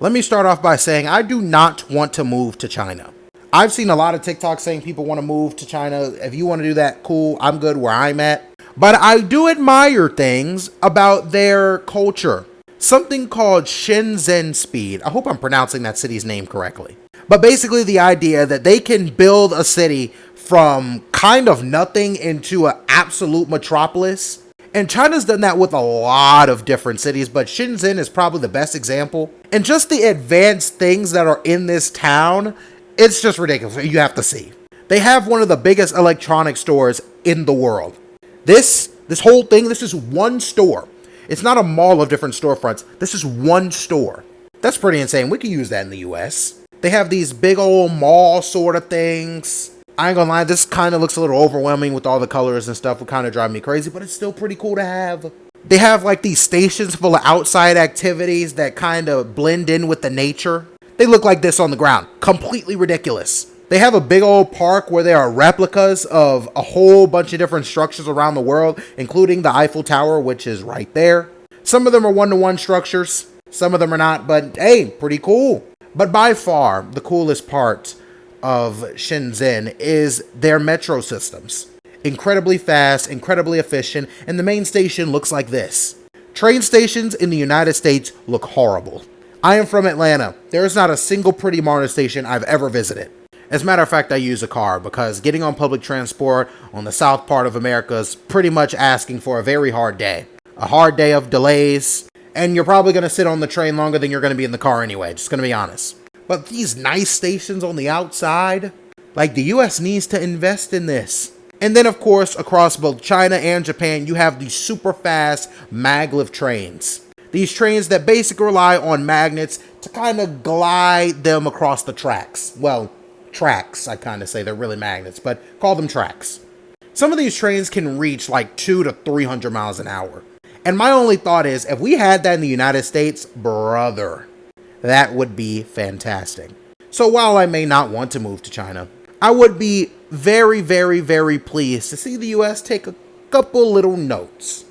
Let me start off by saying I do not want to move to China. I've seen a lot of TikToks saying people want to move to China. If you want to do that, cool. I'm good where I'm at. But I do admire things about their culture. Something called Shenzhen Speed. I hope I'm pronouncing that city's name correctly. But basically the idea that they can build a city from kind of nothing into an absolute metropolis. And China's done that with a lot of different cities, but Shenzhen is probably the best example. And just the advanced things that are in this town, it's just ridiculous. You have to see. They have one of the biggest electronic stores in the world. This whole thing, this is one store. It's not a mall of different storefronts. This is one store. That's pretty insane. We could use that in the US. They have these big old mall sort of things. I ain't gonna lie, this kind of looks a little overwhelming with all the colors and stuff. Would kind of drive me crazy, but it's still pretty cool to have. They have like these stations full of outside activities that kind of blend in with the nature. They look like this on the ground. Completely ridiculous. They have a big old park where there are replicas of a whole bunch of different structures around the world, including the Eiffel Tower, which is right there. Some of them are one-to-one structures. Some of them are not, but hey, pretty cool. But by far, the coolest part of Shenzhen is their metro systems. Incredibly fast, incredibly efficient, and the main station looks like this. Train stations in the United States look horrible. I am from Atlanta. There is not a single pretty MARTA station I've ever visited. As a matter of fact, I use a car because getting on public transport on the south part of America is pretty much asking for a very hard day. A hard day of delays, and you're probably going to sit on the train longer than you're going to be in the car anyway, just going to be honest. But these nice stations on the outside, like the US needs to invest in this. And then of course, across both China and Japan, you have these super fast maglev trains. These trains that basically rely on magnets to kind of glide them across the tracks. Well, tracks, I kind of say they're really magnets, but call them tracks. Some of these trains can reach like 200 to 300 miles an hour. And my only thought is, if we had that in the United States, brother, that would be fantastic. So while I may not want to move to China, I would be very, very, very pleased to see the US take a couple little notes.